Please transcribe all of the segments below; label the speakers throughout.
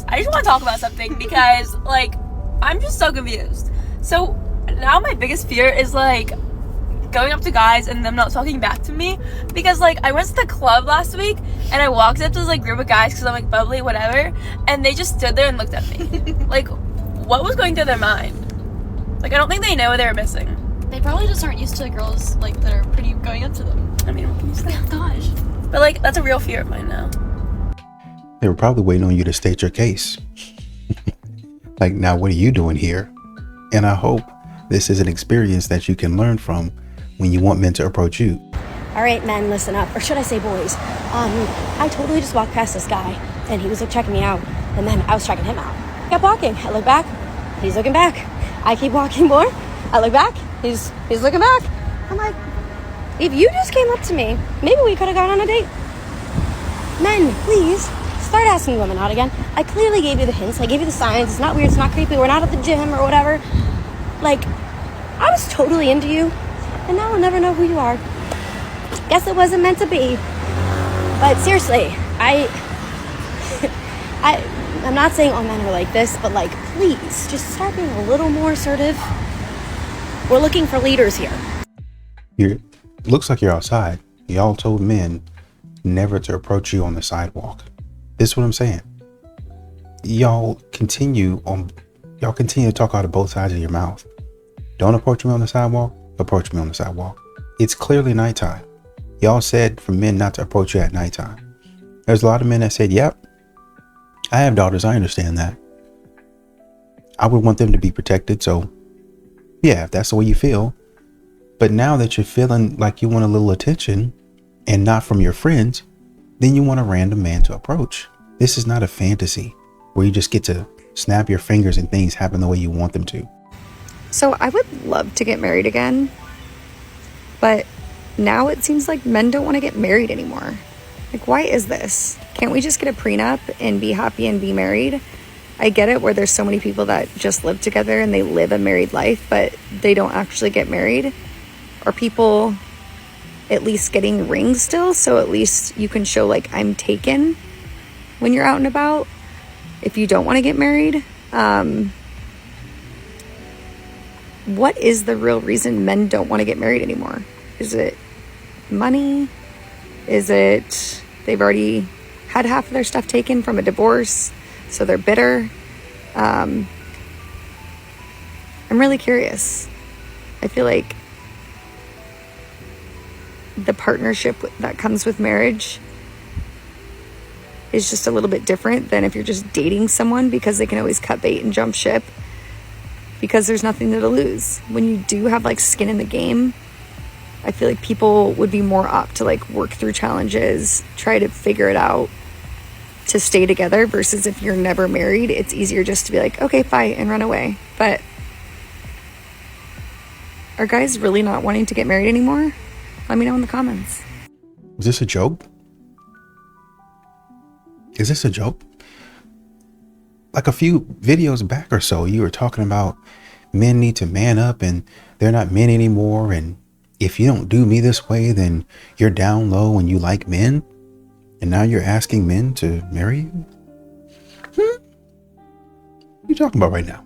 Speaker 1: I just want to talk about something because, like, I'm just so confused. So now my biggest fear is, like, going up to guys and them not talking back to me, because, like, I went to the club last week and I walked up to this, like, group of guys because I'm, like, bubbly, whatever, and they just stood there and looked at me. Like, what was going through their mind? Like, I don't think they know what they were missing.
Speaker 2: They probably just aren't used to girls, like, that are pretty going up to them.
Speaker 1: I mean, what can you say?
Speaker 2: Oh gosh.
Speaker 1: But, like, that's a real fear of mine now.
Speaker 3: They were probably waiting on you to state your case. Like, now what are you doing here? And I hope this is an experience that you can learn from when you want men to approach you.
Speaker 4: All right, men, listen up. Or should I say boys? I totally just walked past this guy, and he was, like, checking me out. And then I was checking him out. I kept walking. I look back. He's looking back. I keep walking more. I look back. He's looking back. I'm like, if you just came up to me, maybe we could have gone on a date. Men, please, start asking women out again. I clearly gave you the hints. I gave you the signs. It's not weird. It's not creepy. We're not at the gym or whatever. Like, I was totally into you, and now I'll never know who you are. Guess it wasn't meant to be. But seriously, I'm not saying all men are like this, but, like, please, just start being a little more assertive. We're looking for leaders here.
Speaker 3: Looks like you're outside. Y'all told men never to approach you on the sidewalk. This is what I'm saying. Y'all continue to talk out of both sides of your mouth. Don't approach me on the sidewalk. Approach me on the sidewalk. It's clearly nighttime. Y'all said for men not to approach you at nighttime. There's a lot of men that said, yep, I have daughters. I understand that. I would want them to be protected. So yeah, if that's the way you feel. But now that you're feeling like you want a little attention and not from your friends, then you want a random man to approach. This is not a fantasy where you just get to snap your fingers and things happen the way you want them to.
Speaker 5: So I would love to get married again, but now it seems like men don't want to get married anymore. Like, why is this? Can't we just get a prenup and be happy and be married? I get it where there's so many people that just live together and they live a married life, but they don't actually get married. Are people at least getting rings still? So at least you can show, like, I'm taken when you're out and about if you don't want to get married. What is the real reason men don't want to get married anymore? Is it money? Is it they've already had half of their stuff taken from a divorce, so they're bitter? I'm really curious. I feel like the partnership that comes with marriage is just a little bit different than if you're just dating someone, because they can always cut bait and jump ship because there's nothing to lose. When you do have, like, skin in the game, I feel like people would be more apt to, like, work through challenges, try to figure it out to stay together, versus if you're never married, it's easier just to be like, okay, fight and run away. But are guys really not wanting to get married anymore? Let me know in the comments.
Speaker 3: Is this a joke? Is this a joke? Like a few videos back or so, you were talking about men need to man up and they're not men anymore. And if you don't do me this way, then you're down low and you like men. And now you're asking men to marry you? What are you talking about right now?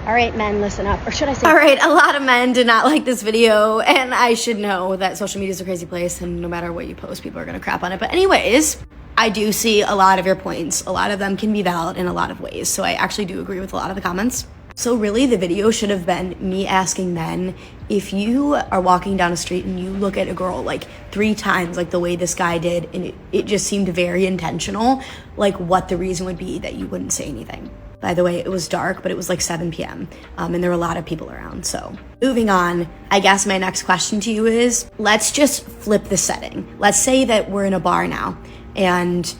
Speaker 4: All right, men, listen up. Or should I say... All right, a lot of men did not like this video, and I should know that social media is a crazy place, and no matter what you post, people are going to crap on it. But anyways, I do see a lot of your points. A lot of them can be valid in a lot of ways, so I actually do agree with a lot of the comments. So really, the video should have been me asking men, if you are walking down a street and you look at a girl like 3 times, like the way this guy did, and it just seemed very intentional, like what the reason would be that you wouldn't say anything. By the way, it was dark, but it was like 7 p.m. And there were a lot of people around. So moving on, I guess my next question to you is, let's just flip the setting. Let's say that we're in a bar now and,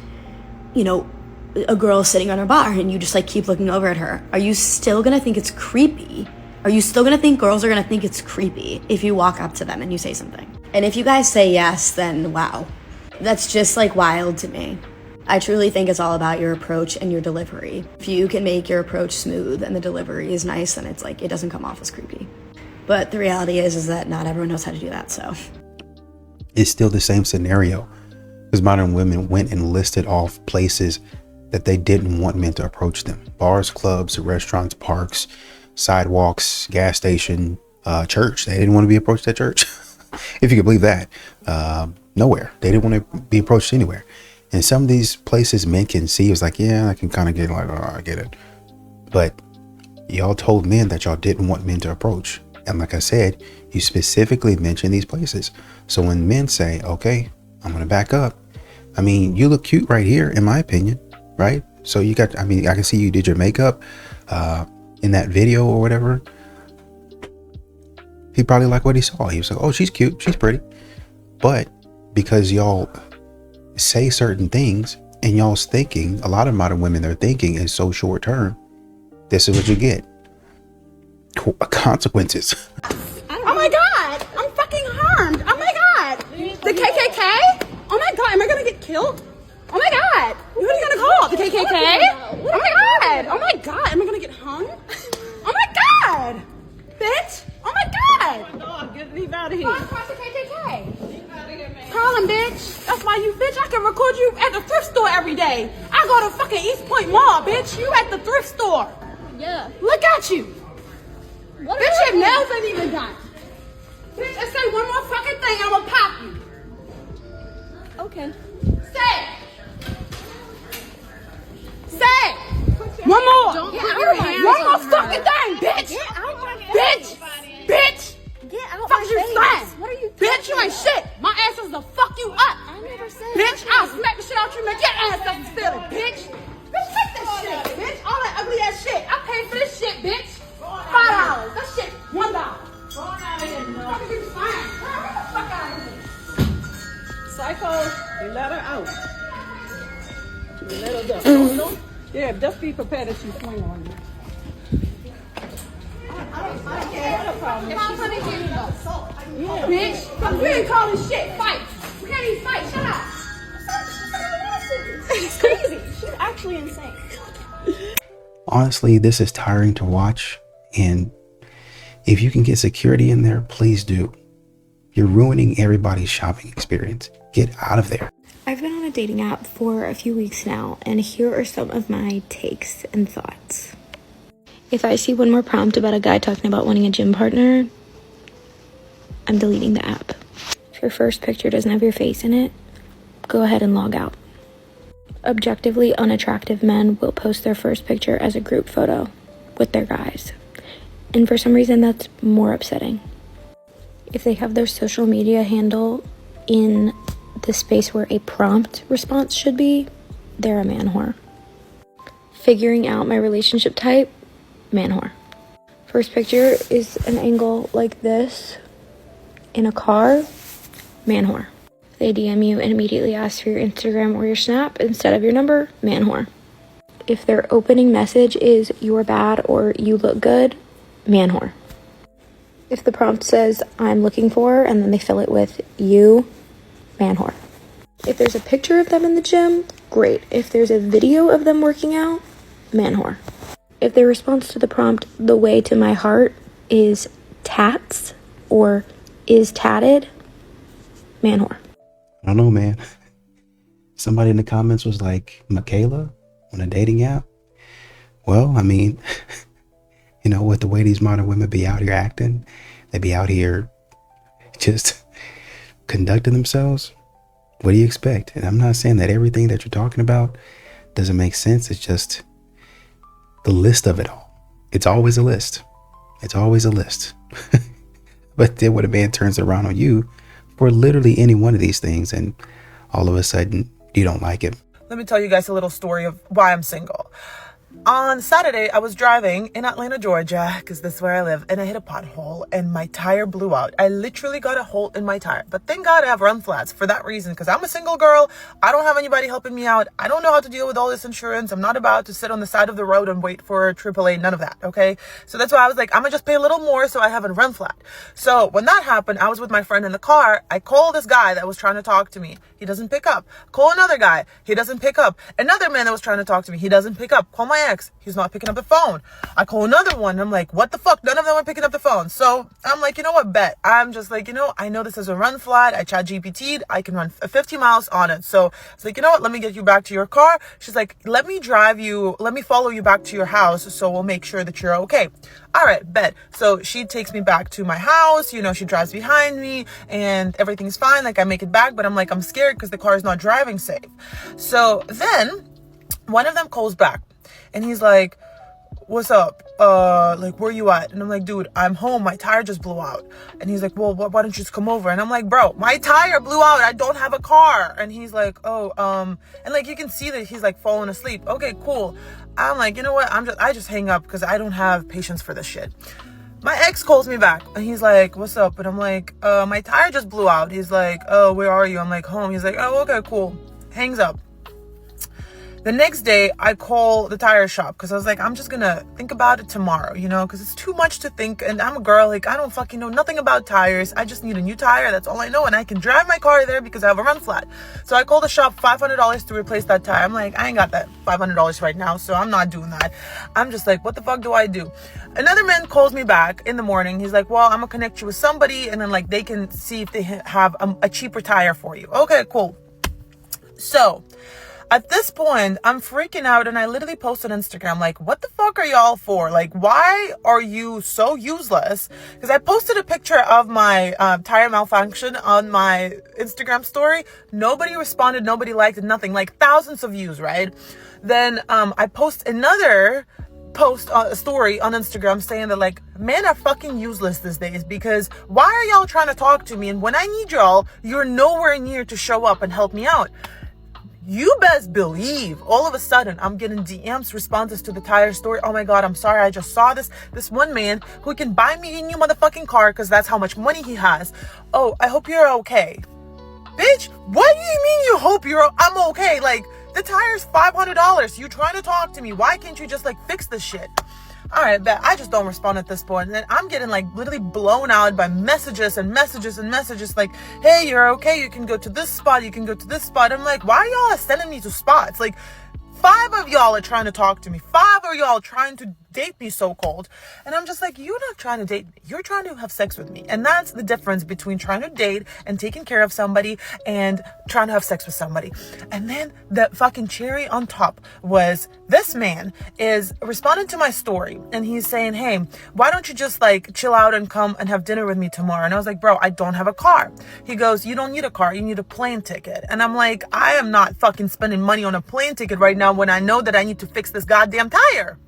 Speaker 4: you know, a girl is sitting on her bar and you just like keep looking over at her. Are you still gonna think it's creepy? Are you still gonna think girls are gonna think it's creepy if you walk up to them and you say something? And if you guys say yes, then wow. That's just like wild to me. I truly think it's all about your approach and your delivery. If you can make your approach smooth and the delivery is nice, then it's like, it doesn't come off as creepy. But the reality is that not everyone knows how to do that, so.
Speaker 3: It's still the same scenario, because modern women went and listed off places that they didn't want men to approach them. Bars, clubs, restaurants, parks, sidewalks, gas station, church. They didn't want to be approached at church. If you could believe that. Nowhere. They didn't want to be approached anywhere. And some of these places men can see, it's like, yeah, I can kind of get like, oh, I get it. But y'all told men that y'all didn't want men to approach. And like I said, you specifically mentioned these places. So when men say, okay, I'm going to back up. I mean, you look cute right here, in my opinion, right? So you got, I mean, I can see you did your makeup in that video or whatever. He probably liked what he saw. He was like, oh, she's cute. She's pretty. But because y'all say certain things and y'all's thinking, a lot of modern women, their thinking is so short term. This is what you get. Consequences.
Speaker 6: Oh my God, I'm fucking harmed. Oh my God. The KKK? Oh my God, am I gonna get killed? Oh my God. Who are you gonna call? The KKK? Oh my God. Oh my God, am I gonna get hung? Oh my God. Bitch. Oh my God. No, get me out of here. Call the KKK. Call him, bitch. That's why you, bitch, I can record you at the thrift store every day. I go to fucking East Point Mall, bitch. You at the thrift store.
Speaker 2: Yeah.
Speaker 6: Look at you.
Speaker 2: What
Speaker 6: Bitch, your nails ain't even done. Bitch, I say one more fucking thing, I'm gonna pop you.
Speaker 2: Okay.
Speaker 6: Say it. Say it. One more.
Speaker 2: Don't put your hands
Speaker 6: One more
Speaker 2: on her.
Speaker 6: fucking thing, bitch.
Speaker 2: Get out my face.
Speaker 6: Bitch. Bitch.
Speaker 2: Get out
Speaker 6: Fuck
Speaker 2: my
Speaker 6: you
Speaker 2: face.
Speaker 6: saying?
Speaker 2: What are you
Speaker 6: Bitch, you ain't shit. My ass is to fuck you up.
Speaker 2: I never said
Speaker 6: Bitch, I'll smack the shit out you, make your ass up and steal it, bitch. Bitch, take this shit, bitch. All that ugly ass shit. I paid for this shit, bitch. $5. That shit, $1. Going out of here, no. Fuck you saying? Girl, get the fuck out of here.
Speaker 7: Psycho, they let her out. They let her go. Yeah, just be prepared if she swing on you.
Speaker 6: Bitch, fuck, we ain't calling shit. Fight. We can't even fight. Shut up.
Speaker 2: She's crazy. She's actually insane.
Speaker 3: Honestly, this is tiring to watch. And if you can get security in there, please do. You're ruining everybody's shopping experience. Get out of there.
Speaker 5: I've been on a dating app for a few weeks now, and here are some of my takes and thoughts. If I see one more prompt about a guy talking about wanting a gym partner, I'm deleting the app. If your first picture doesn't have your face in it, go ahead and log out. Objectively unattractive men will post their first picture as a group photo with their guys. And for some reason, that's more upsetting. If they have their social media handle in the space where a prompt response should be, they're a man whore. Figuring out my relationship type, man whore. First picture is an angle like this in a car, man whore. If they DM you and immediately ask for your Instagram or your Snap instead of your number, man whore. If their opening message is you're bad or you look good, man whore. If the prompt says I'm looking for and then they fill it with you, man whore. If there's a picture of them in the gym, great. If there's a video of them working out, man whore. If their response to the prompt, the way to my heart, is tats or is tatted, man whore.
Speaker 3: I don't know, man. Somebody in the comments was like, Michaela on a dating app? Well, I mean, you know, with the way these modern women be out here acting, they be out here just conducting themselves. What do you expect? And I'm not saying that everything that you're talking about doesn't make sense. It's just the list of it all. It's always a list. It's always a list. But then when a man turns around on you for literally any one of these things and all of a sudden you don't like it.
Speaker 8: Let me tell you guys a little story of why I'm single. On Saturday, I was driving in Atlanta, Georgia, because this is where I live, and I hit a pothole and my tire blew out. I literally got a hole in my tire. But thank God I have run flats for that reason, because I'm a single girl. I don't have anybody helping me out. I don't know how to deal with all this insurance. I'm not about to sit on the side of the road and wait for AAA, none of that, okay? So that's why I was like, I'm gonna just pay a little more so I have a run flat. So when that happened, I was with my friend in the car. I called this guy that was trying to talk to me. He doesn't pick up. Call another guy. He doesn't pick up. Another man that was trying to talk to me. He doesn't pick up. Call my ex. text. He's not picking up the phone. I call another one. I'm like, what the fuck? None of them are picking up the phone. So I'm like, you know what, bet. I'm just like, I know this is a run flat. I chat GPT'd. I can run 50 miles on it. So it's like, you know what? Let me get you back to your car. She's like, let me follow you back to your house. So we'll make sure that you're okay. All right, bet. So she takes me back to my house. She drives behind me and everything's fine. Like I make it back, but I'm like, I'm scared because the car is not driving safe. So then one of them calls back and he's like, what's up? Like, where you at? And I'm like, dude, I'm home. My tire just blew out. And he's like, well, why don't you just come over? And I'm like, bro, my tire blew out. I don't have a car. And he's like, oh, and like, you can see that he's like falling asleep. Okay, cool. I'm like, you know what? I just hang up because I don't have patience for this shit. My ex calls me back and he's like, what's up? And I'm like, my tire just blew out. He's like, oh, where are you? I'm like, home. He's like, oh, okay, cool. Hangs up. The next day, I call the tire shop because I was like, I'm just going to think about it tomorrow, because it's too much to think. And I'm a girl, like, I don't fucking know nothing about tires. I just need a new tire. That's all I know. And I can drive my car there because I have a run flat. So I call the shop $500 to replace that tire. I'm like, I ain't got that $500 right now, so I'm not doing that. I'm just like, what the fuck do I do? Another man calls me back in the morning. He's like, well, I'm going to connect you with somebody and then like they can see if they have a cheaper tire for you. Okay, cool. So at this point, I'm freaking out and I literally posted on Instagram, like, what the fuck are y'all for? Like, why are you so useless? Because I posted a picture of my tire malfunction on my Instagram story. Nobody responded, nobody liked it, nothing. Like thousands of views, right? Then I post another story on Instagram saying that like men are fucking useless these days because why are y'all trying to talk to me? And when I need y'all, you're nowhere near to show up and help me out. You best believe all of a sudden I'm getting DMs, responses to the tire story. Oh my God, I'm sorry. I just saw this one man who can buy me a new motherfucking car because that's how much money he has. Oh, I hope you're okay. Bitch, what do you mean you hope I'm okay? Like the tire's $500. You trying to talk to me. Why can't you just like fix this shit? All right, but I just don't respond at this point. And then I'm getting like literally blown out by messages and messages and messages like, hey, you're okay. You can go to this spot. You can go to this spot. I'm like, why are y'all sending me to spots? Like 5 of y'all are trying to talk to me. 5 of y'all trying to date me, so-called. And I'm just like, you're not trying to date me. You're trying to have sex with me. And that's the difference between trying to date and taking care of somebody and trying to have sex with somebody. And then the fucking cherry on top was this man is responding to my story and he's saying, hey, why don't you just like chill out and come and have dinner with me tomorrow? And I was like, bro, I don't have a car. He goes, you don't need a car. You need a plane ticket. And I'm like, I am not fucking spending money on a plane ticket right now when I know that I need to fix this goddamn tire.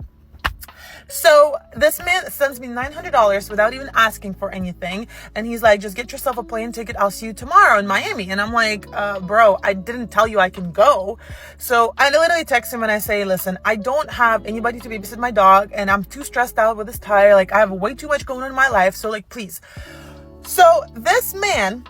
Speaker 8: So this man sends me $900 without even asking for anything. And he's like, just get yourself a plane ticket. I'll see you tomorrow in Miami. And I'm like, bro, I didn't tell you I can go. So I literally text him and I say, listen, I don't have anybody to babysit my dog and I'm too stressed out with this tire. Like I have way too much going on in my life. So like, please. So this man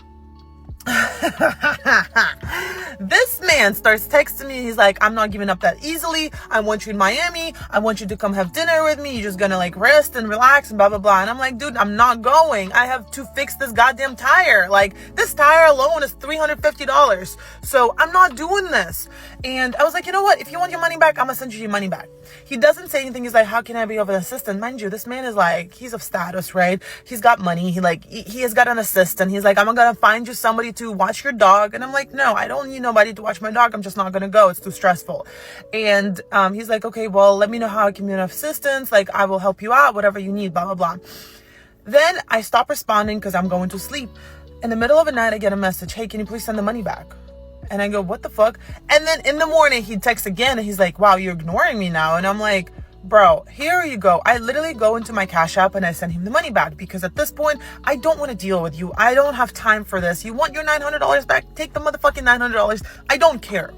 Speaker 8: starts texting me. He's like, I'm not giving up that easily. I want you in Miami. I want you to come have dinner with me. You're just gonna like rest and relax and blah blah blah. And I'm like, dude, I'm not going. I have to fix this goddamn tire. Like this tire alone is $350. So I'm not doing this. And I was like, you know what, if you want your money back, I'm gonna send you your money back. He doesn't say anything. He's like, how can I be of an assistant? Mind you, this man is like, he's of status, right? He's got money. He has got an assistant. He's like, I'm gonna find you somebody to watch your dog. And I'm like, no, I don't need nobody to watch my dog. I'm just not gonna go. It's too stressful. And he's like, okay, well, let me know how I can be of assistance. Like, I will help you out, whatever you need, blah, blah, blah. Then I stop responding because I'm going to sleep. In the middle of the night, I get a message. Hey, can you please send the money back? And I go, what the fuck? And then in the morning, he texts again and he's like, wow, you're ignoring me now. And I'm like, bro, here you go. I literally go into my Cash App and I send him the money back because at this point, I don't want to deal with you. I don't have time for this. You want your $900 back? Take the motherfucking $900. I don't care.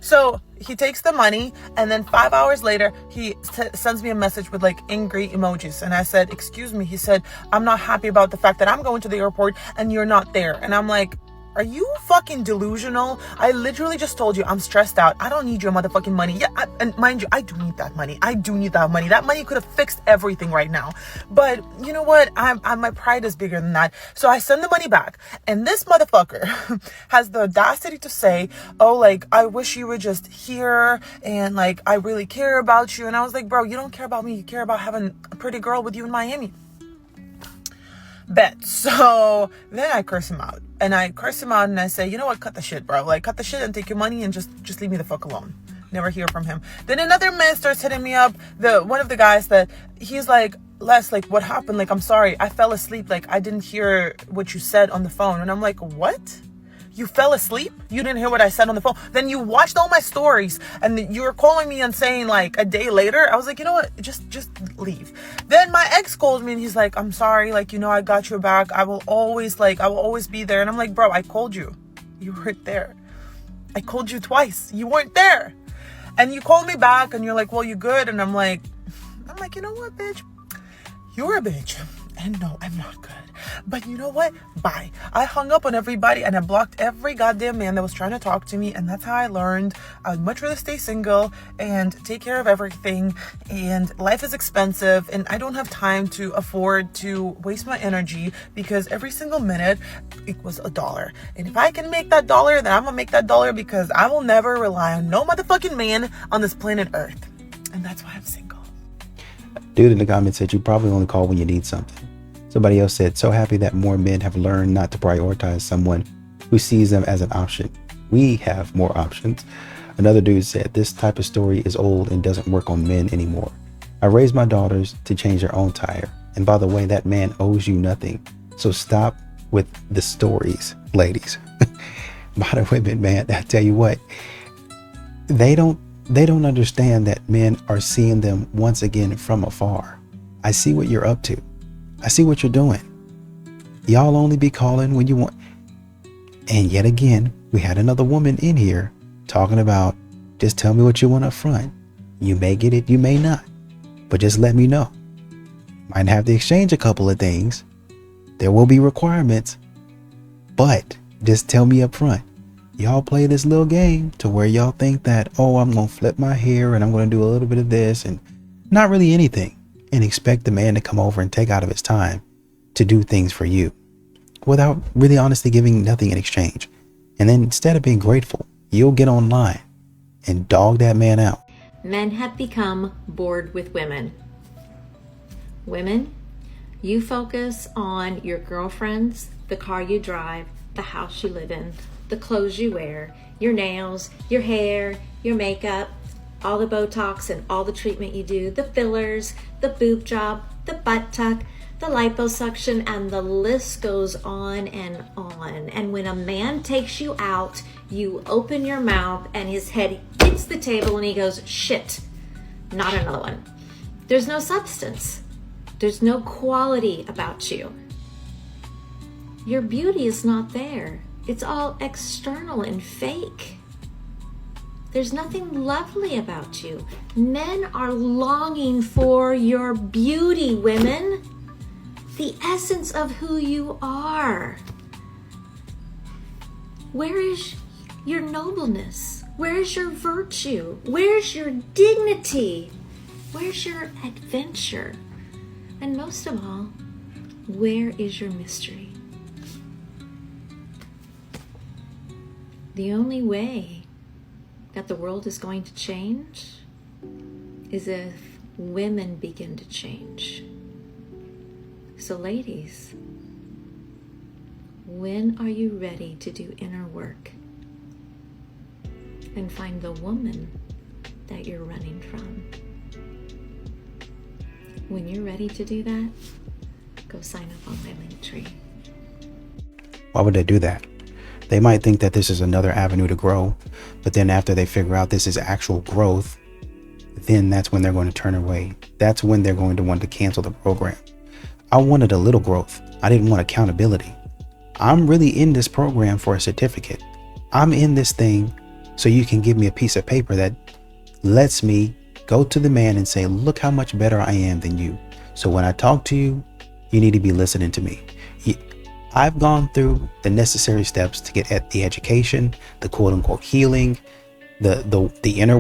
Speaker 8: So he takes the money and then 5 hours later, he sends me a message with like angry emojis. And I said, excuse me. He said, I'm not happy about the fact that I'm going to the airport and you're not there. And I'm like, Are you fucking delusional? I literally just told you I'm stressed out. I don't need your motherfucking money. Yeah, and mind you, I do need that money. I do need that money. That money could have fixed everything right now. But you know what? My pride is bigger than that. So I send the money back. And this motherfucker has the audacity to say, oh, like, I wish you were just here. And like, I really care about you. And I was like, bro, you don't care about me. You care about having a pretty girl with you in Miami. Bet. So then I curse him out. And I say, you know what, cut the shit, bro. Like, cut the shit and take your money and just leave me the fuck alone. Never hear from him. Then another man starts hitting me up. One of the guys that he's like, Les, like, what happened? Like, I'm sorry, I fell asleep. Like, I didn't hear what you said on the phone. And I'm like, what? You fell asleep? You didn't hear what I said on the phone? Then you watched all my stories and you were calling me and saying like a day later. I was like, you know what? Just leave. Then my ex called me and he's like, I'm sorry. Like, you know, I got your back. I will always be there. And I'm like, bro, I called you. You weren't there. I called you twice. You weren't there. And you called me back and you're like, well, you good? And I'm like, you know what, bitch? You're a bitch. And no, I'm not good. But you know what? Bye. I hung up on everybody and I blocked every goddamn man that was trying to talk to me. And that's how I learned I would much rather stay single and take care of everything. And life is expensive and I don't have time to afford to waste my energy because every single minute equals $1. And if I can make that dollar, then I'm gonna make that dollar because I will never rely on no motherfucking man on this planet Earth. And that's why I'm single.
Speaker 3: Dude in the comments said you probably only call when you need something. Somebody else said, so happy that more men have learned not to prioritize someone who sees them as an option. We have more options. Another dude said, this type of story is old and doesn't work on men anymore. I raised my daughters to change their own tire. And by the way, that man owes you nothing. So stop with the stories, ladies. By the way, man, I tell you what, they don't understand that men are seeing them once again from afar. I see what you're up to. I see what you're doing. Y'all only be calling when you want. And yet again, we had another woman in here talking about, just tell me what you want up front. You may get it, you may not. But just let me know. Might have to exchange a couple of things. There will be requirements. But just tell me up front. Y'all play this little game to where y'all think that, oh, I'm going to flip my hair and I'm going to do a little bit of this and not really anything. And expect the man to come over and take out of his time to do things for you without really honestly giving nothing in exchange. And then instead of being grateful, you'll get online and dog that man out.
Speaker 9: Men have become bored with women. Women, you focus on your girlfriends, the car you drive, the house you live in, the clothes you wear, your nails, your hair, your makeup, all the Botox and all the treatment you do, the fillers, the boob job, the butt tuck, the liposuction, and the list goes on and on. And when a man takes you out, you open your mouth and his head hits the table and he goes, shit, not another one. There's no substance. There's no quality about you. Your beauty is not there. It's all external and fake. There's nothing lovely about you. Men are longing for your beauty, women. The essence of who you are. Where is your nobleness? Where's your virtue? Where's your dignity? Where's your adventure? And most of all, where is your mystery? The only way that the world is going to change is if women begin to change. So ladies, when are you ready to do inner work and find the woman that you're running from? When you're ready to do that, go sign up on my Linktree.
Speaker 3: Why would they do that? They might think that this is another avenue to grow, but then after they figure out this is actual growth, then that's when they're going to turn away. That's when they're going to want to cancel the program. I wanted a little growth. I didn't want accountability. I'm really in this program for a certificate. I'm in this thing so you can give me a piece of paper that lets me go to the man and say, look how much better I am than you. So when I talk to you, you need to be listening to me. I've gone through the necessary steps to get at the education, the quote unquote healing, the inner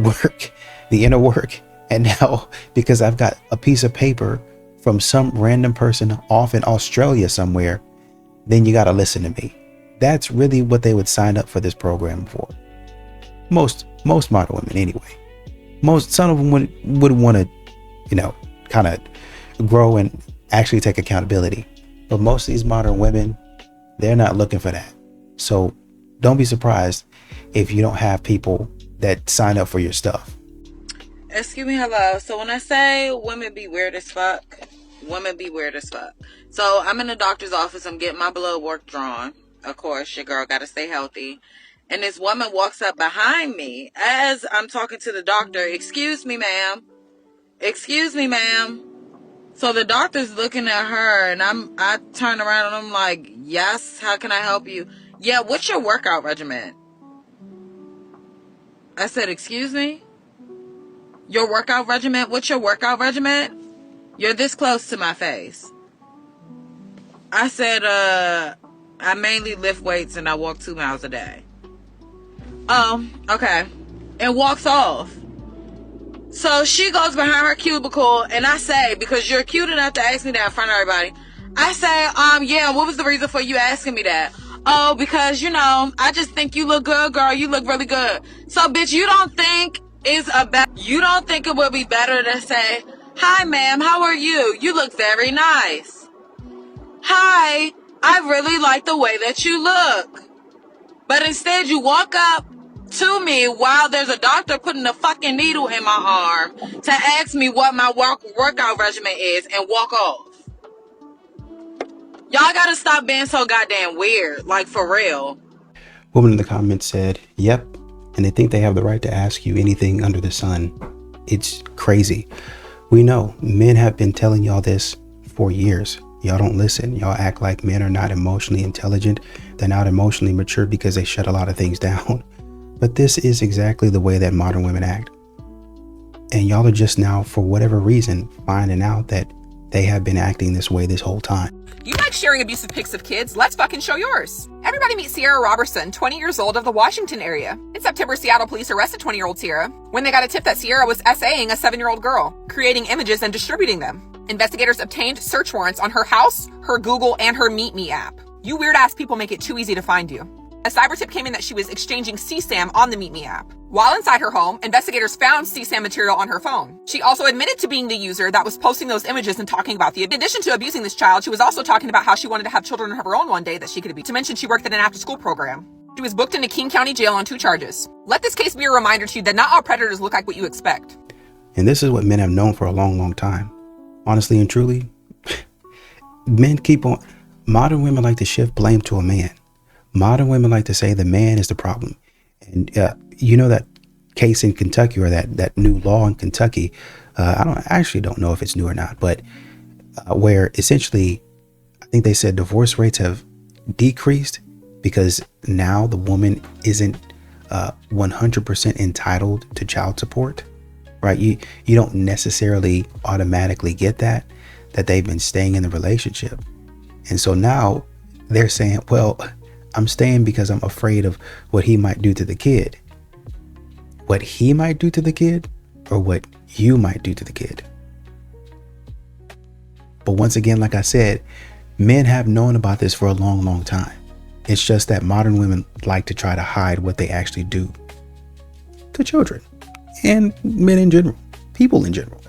Speaker 3: work, and now because I've got a piece of paper from some random person off in Australia somewhere, then you got to listen to me. That's really what they would sign up for this program for. Most modern women anyway. Some of them would want to, kind of grow and actually take accountability. But most of these modern women, they're not looking for that. So don't be surprised if you don't have people that sign up for your stuff.
Speaker 10: Excuse me, hello. So when I say women be weird as fuck, women be weird as fuck. So I'm in the doctor's office. I'm getting my blood work drawn. Of course, your girl got to stay healthy. And this woman walks up behind me as I'm talking to the doctor. Excuse me, ma'am. Excuse me, ma'am. So the doctor's looking at her, and I turn around and I'm like, yes, how can I help you? Yeah, what's your workout regimen? I said, excuse me? Your workout regimen? What's your workout regimen? You're this close to my face. I said, I mainly lift weights and I walk 2 miles a day. Oh, okay. And walks off. So she goes behind her cubicle, and I say, because you're cute enough to ask me that in front of everybody, I say, yeah, what was the reason for you asking me that? Oh, because, I just think you look good, girl. You look really good. So, bitch, you don't think it would be better to say, hi, ma'am, how are you? You look very nice. Hi, I really like the way that you look. But instead, you walk up to me while there's a doctor putting a fucking needle in my arm to ask me what my workout regimen is and walk off. Y'all gotta stop being so goddamn weird, like for real.
Speaker 3: Woman in the comments said, yep, and they think they have the right to ask you anything under the sun. It's crazy. We know men have been telling y'all this for years. Y'all don't listen. Y'all act like men are not emotionally intelligent. They're not emotionally mature because they shut a lot of things down. But this is exactly the way that modern women act. And y'all are just now, for whatever reason, finding out that they have been acting this way this whole time.
Speaker 11: You like sharing abusive pics of kids? Let's fucking show yours. Everybody meet Sierra Robertson, 20 years old, of the Washington area. In September, Seattle police arrested 20-year-old Sierra when they got a tip that Sierra was SAing a 7-year-old girl, creating images and distributing them. Investigators obtained search warrants on her house, her Google, and her Meet Me app. You weird-ass people make it too easy to find you. A cyber tip came in that she was exchanging CSAM on the Meet Me app. While inside her home, investigators found CSAM material on her phone. She also admitted to being the user that was posting those images and talking about in addition to abusing this child, she was also talking about how she wanted to have children of her own one day that she could be. To mention she worked at an after-school program. She was booked into King County Jail on 2 charges. Let this case be a reminder to you that not all predators look like what you expect.
Speaker 3: And this is what men have known for a long, long time. Honestly and truly, men keep on. Modern women like to shift blame to a man. Modern women like to say the man is the problem. And that case in Kentucky, or that new law in Kentucky, I actually don't know if it's new or not, but where essentially I think they said divorce rates have decreased because now the woman isn't 100% entitled to child support, right? You don't necessarily automatically get that they've been staying in the relationship. And so now they're saying, well, I'm staying because I'm afraid of what he might do to the kid. What he might do to the kid, or what you might do to the kid. But once again, like I said, men have known about this for a long, long time. It's just that modern women like to try to hide what they actually do to children and men in general, people in general.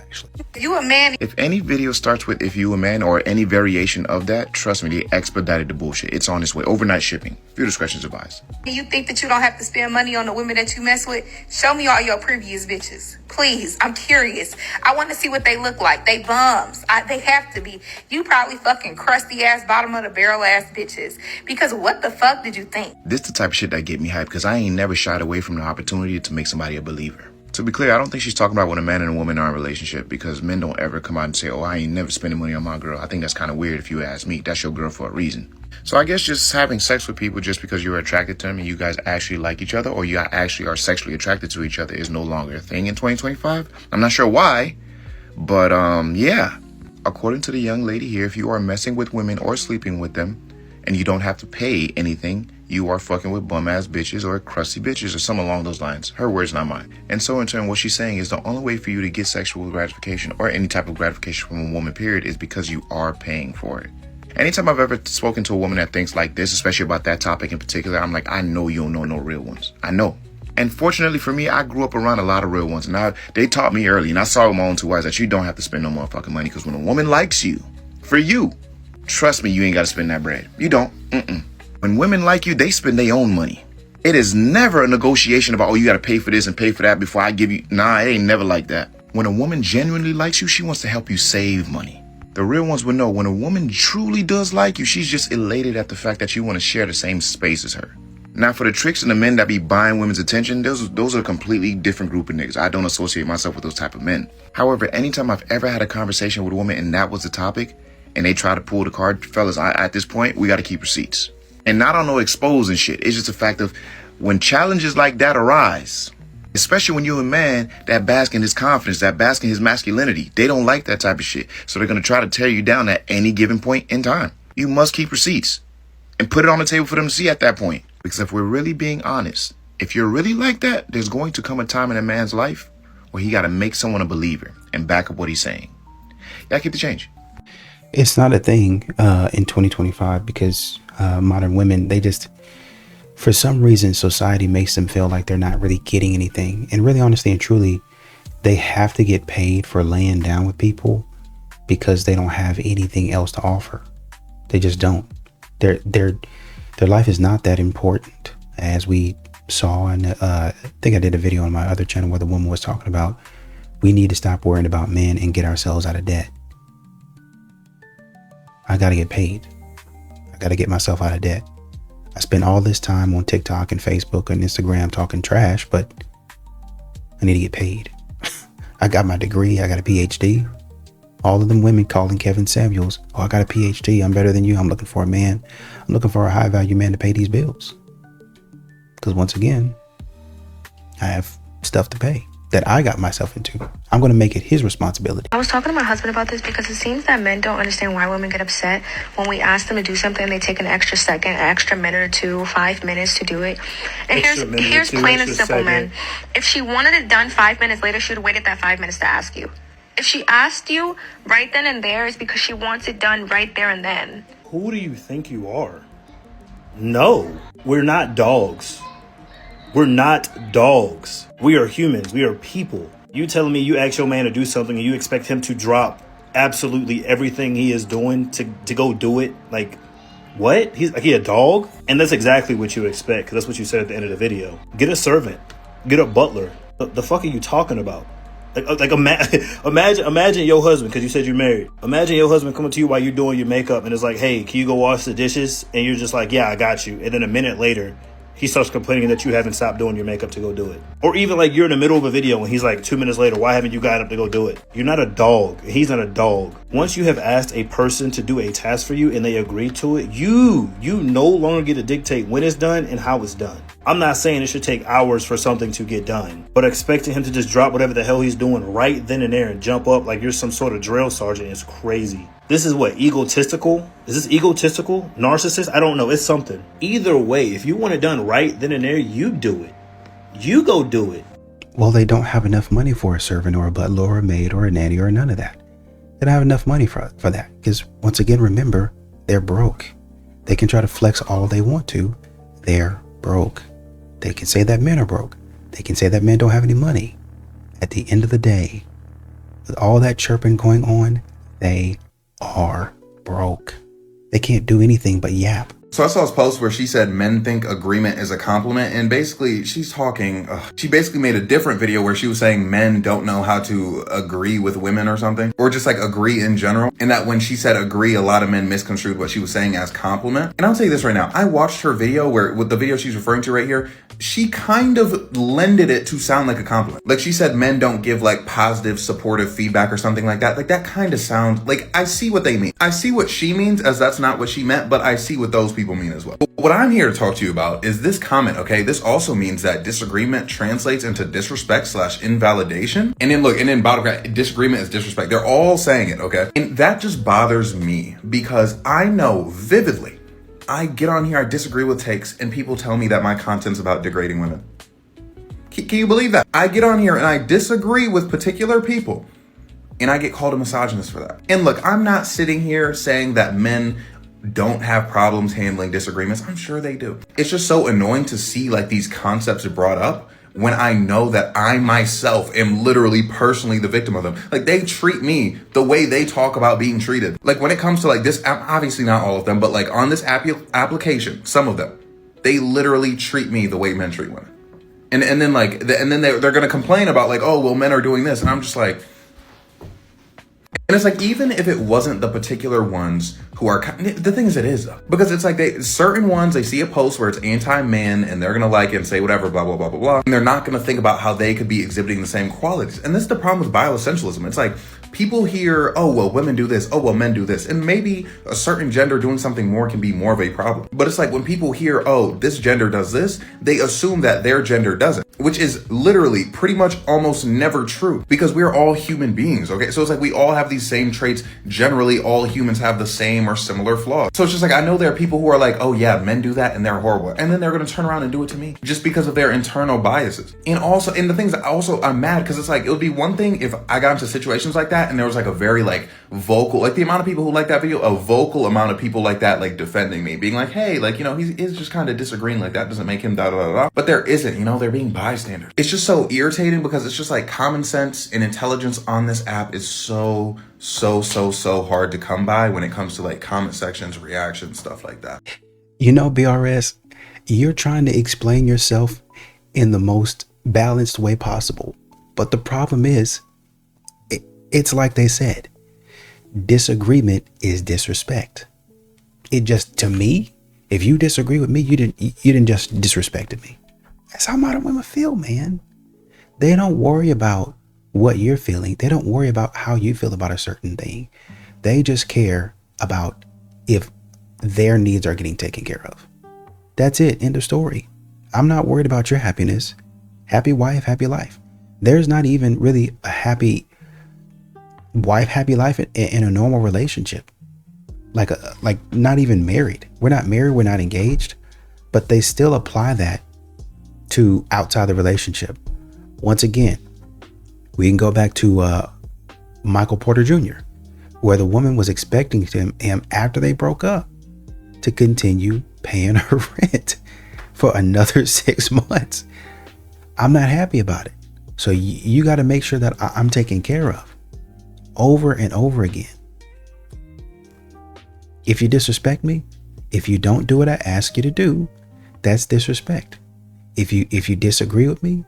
Speaker 12: You a man. If any video starts with "if you a man" or any variation of that, trust me, they expedited the bullshit. It's on its way. Overnight shipping. Few discretions advised.
Speaker 13: You think that you don't have to spend money on the women that you mess with? Show me all your previous bitches. Please, I'm curious. I want to see what they look like. They bums. They have to be. You probably fucking crusty ass, bottom of the barrel ass bitches. Because what the fuck did you think?
Speaker 12: This the type of shit that get me hyped because I ain't never shied away from the opportunity to make somebody a believer. To be clear, I don't think she's talking about when a man and a woman are in a relationship, because men don't ever come out and say, oh, I ain't never spending money on my girl. I think that's kind of weird if you ask me. That's your girl for a reason. So I guess just having sex with people just because you're attracted to them and you guys actually like each other, or you actually are sexually attracted to each other, is no longer a thing in 2025. I'm not sure why, but yeah. According to the young lady here, if you are messing with women or sleeping with them and you don't have to pay anything, you are fucking with bum ass bitches or crusty bitches or something along those lines. Her words, not mine. And so in turn, what she's saying is the only way for you to get sexual gratification or any type of gratification from a woman, period, is because you are paying for it. Anytime I've ever spoken to a woman that thinks like this, especially about that topic in particular, I'm like, I know you don't know no real ones. I know. And fortunately for me, I grew up around a lot of real ones. And they taught me early, and I saw with my own two eyes, that you don't have to spend no motherfucking money. Because when a woman likes you, for you, trust me, you ain't got to spend that bread. You don't. When women like you, they spend their own money. It is never a negotiation about, oh, you got to pay for this and pay for that before I give you. Nah, it ain't never like that. When a woman genuinely likes you, she wants to help you save money. The real ones will know when a woman truly does like you, she's just elated at the fact that you want to share the same space as her. Now, for the tricks and the men that be buying women's attention, those are a completely different group of niggas. I don't associate myself with those type of men. However, anytime I've ever had a conversation with a woman and that was the topic, and they try to pull the card, fellas, at this point, we got to keep receipts. And not on no expose and shit. It's just a fact of when challenges like that arise, especially when you're a man that bask in his confidence, that bask in his masculinity, they don't like that type of shit. So they're going to try to tear you down at any given point in time. You must keep receipts and put it on the table for them to see at that point. Because if we're really being honest, if you're really like that, there's going to come a time in a man's life where he got to make someone a believer and back up what he's saying. Yeah, keep the change.
Speaker 3: It's not a thing in 2025 because modern women, they just, for some reason, society makes them feel like they're not really getting anything. And really, honestly and truly, they have to get paid for laying down with people because they don't have anything else to offer. They just don't. Their life is not that important, as we saw. And I think I did a video on my other channel where the woman was talking about we need to stop worrying about men and get ourselves out of debt. I got to get paid. I got to get myself out of debt. I spent all this time on TikTok and Facebook and Instagram talking trash, but I need to get paid. I got my degree. I got a PhD. All of them women calling Kevin Samuels, oh, I got a PhD. I'm better than you. I'm looking for a man. I'm looking for a high value man to pay these bills. Because once again, I have stuff to pay that I got myself into. I'm going to make it his responsibility.
Speaker 5: I was talking to my husband about this because it seems that men don't understand why women get upset when we ask them to do something. They take an extra second, an extra minute or two, 5 minutes to do it. And here's plain and simple, man. If she wanted it done 5 minutes later, she would have waited that 5 minutes to ask you. If she asked you right then and there, it's because she wants it done right there and then.
Speaker 14: Who do you think you are? No, we're not dogs. We're not dogs. We are humans. We are people. You telling me you ask your man to do something and you expect him to drop absolutely everything he is doing to go do it? Like, what? He's like, he a dog? And that's exactly what you expect, because that's what you said at the end of the video. Get a servant. Get a butler. The fuck are you talking about? Imagine your husband, because you said you're married. Imagine your husband coming to you while you're doing your makeup and it's like, hey, can you go wash the dishes? And you're just like, yeah, I got you. And then a minute later, he starts complaining that you haven't stopped doing your makeup to go do it. Or even like you're in the middle of a video and he's like 2 minutes later, why haven't you gotten up to go do it? You're not a dog. He's not a dog. Once you have asked a person to do a task for you and they agree to it, you no longer get to dictate when it's done and how it's done. I'm not saying it should take hours for something to get done, but expecting him to just drop whatever the hell he's doing right then and there and jump up like you're some sort of drill sergeant is crazy. This is what, egotistical? Is this egotistical? Narcissist? I don't know. It's something. Either way, if you want it done right then and there, you do it. You go do it.
Speaker 3: Well, they don't have enough money for a servant or a butler or a maid or a nanny or none of that. They don't have enough money for that. Because once again, remember, they're broke. They can try to flex all they want to. They're broke. They can say that men are broke. They can say that men don't have any money. At the end of the day, with all that chirping going on, they are broke. They can't do anything but yap.
Speaker 15: So I saw this post where she said men think agreement is a compliment, and basically she's talking, she basically made a different video where she was saying men don't know how to agree with women or something, or just like agree in general, and that when she said agree, a lot of men misconstrued what she was saying as compliment. And I'll tell you this right now, I watched her video where, with the video she's referring to right here, she kind of lended it to sound like a compliment. Like she said men don't give like positive, supportive feedback or something like that. Like that kind of sounds like, I see what they mean. I see what she means, as that's not what she meant, but I see what those people mean as well. But what I'm here to talk to you about is this comment, okay? This also means that disagreement translates into disrespect / invalidation. And then look, and then bottom, disagreement is disrespect. They're all saying it, okay? And that just bothers me because I know vividly I get on here, I disagree with takes, and people tell me that my content's about degrading women. Can you believe that? I get on here and I disagree with particular people, and I get called a misogynist for that. And look, I'm not sitting here saying that men don't have problems handling disagreements. I'm sure they do. It's just so annoying to see like these concepts brought up when I know that I myself am literally personally the victim of them. Like, they treat me the way they talk about being treated. Like, when it comes to like this, obviously not all of them, but like on this application, some of them, they literally treat me the way men treat women. And then like, and then they're gonna complain about like, oh, well, men are doing this. And I'm just like, and it's like, even if it wasn't the particular ones who are, the thing is it is though, because it's like certain ones, they see a post where it's anti-men and they're gonna like it and say whatever, blah, blah, blah, blah, blah. And they're not gonna think about how they could be exhibiting the same qualities. And this is the problem with bioessentialism. It's like, people hear, oh, well, women do this. Oh, well, men do this. And maybe a certain gender doing something more can be more of a problem. But it's like when people hear, oh, this gender does this, they assume that their gender doesn't, which is literally pretty much almost never true because we're all human beings, okay? So it's like we all have these same traits. Generally, all humans have the same or similar flaws. So it's just like, I know there are people who are like, oh yeah, men do that and they're horrible. And then they're going to turn around and do it to me just because of their internal biases. And also, and the things that also I'm mad because it's like, it would be one thing if I got into situations like that and there was like a very like vocal, like the amount of people who like that video, a vocal amount of people like that, like defending me, being like, hey, like, you know, he is just kind of disagreeing, like that doesn't make him da da da da. But there isn't, you know, they're being bystanders. It's just so irritating because it's just like common sense and intelligence on this app is so hard to come by when it comes to like comment sections, reactions, stuff like that.
Speaker 3: You know, BRS, you're trying to explain yourself in the most balanced way possible. But the problem is, it's like they said, disagreement is disrespect. It just, to me, if you disagree with me, you didn't just disrespect me. That's how modern women feel, man. They don't worry about what you're feeling. They don't worry about how you feel about a certain thing. They just care about if their needs are getting taken care of. That's it. End of story. I'm not worried about your happiness. Happy wife, happy life. There's not even really a happy wife, happy life in a normal relationship. Like not even married. We're not married. We're not engaged. But they still apply that to outside the relationship. Once again, we can go back to Michael Porter Jr., where the woman was expecting him after they broke up to continue paying her rent for another 6 months. I'm not happy about it. So you got to make sure that I'm taken care of over and over again. If you disrespect me, if you don't do what I ask you to do, that's disrespect. If you disagree with me,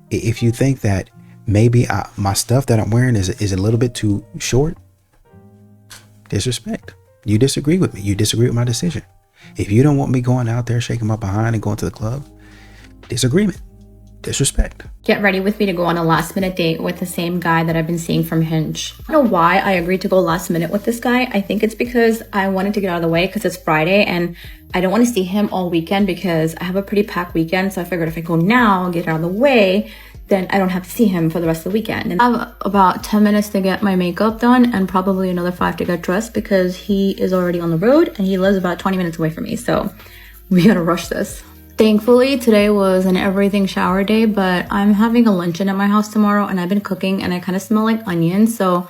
Speaker 3: if you think that maybe my stuff that I'm wearing is a little bit too short, disrespect. You disagree with me. You disagree with my decision. If you don't want me going out there shaking my behind and going to the club, disagreement, disrespect.
Speaker 16: Get ready with me to go on a last minute date with the same guy that I've been seeing from Hinge. I don't know why I agreed to go last minute with this guy. I think it's because I wanted to get out of the way because it's Friday and I don't want to see him all weekend because I have a pretty packed weekend. So I figured if I go now, get out of the way, then I don't have to see him for the rest of the weekend. And I have about 10 minutes to get my makeup done and probably another 5 to get dressed because he is already on the road and he lives about 20 minutes away from me. So we gotta rush this. Thankfully, today was an everything shower day, but I'm having a luncheon at my house tomorrow and I've been cooking and I kind of smell like onions. So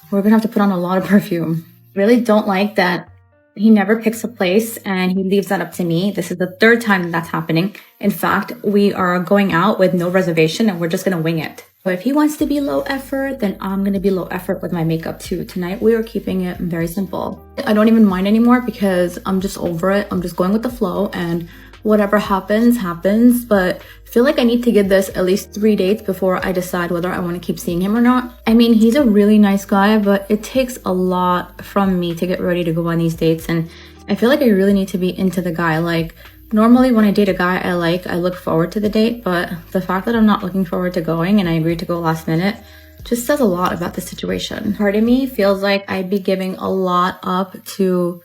Speaker 16: we're gonna have to put on a lot of perfume. Really don't like that he never picks a place and he leaves that up to me. This is the 3rd time that's happening. In fact, we are going out with no reservation and we're just gonna wing it. But if he wants to be low effort, then I'm gonna be low effort with my makeup too. Tonight, we are keeping it very simple. I don't even mind anymore because I'm just over it. I'm just going with the flow and whatever happens, happens. But I feel like I need to give this at least 3 dates before I decide whether I want to keep seeing him or not. I mean, he's a really nice guy, but it takes a lot from me to get ready to go on these dates. And I feel like I really need to be into the guy. Like, normally when I date a guy I look forward to the date. But the fact that I'm not looking forward to going and I agreed to go last minute just says a lot about the situation. Part of me feels like I'd be giving a lot up to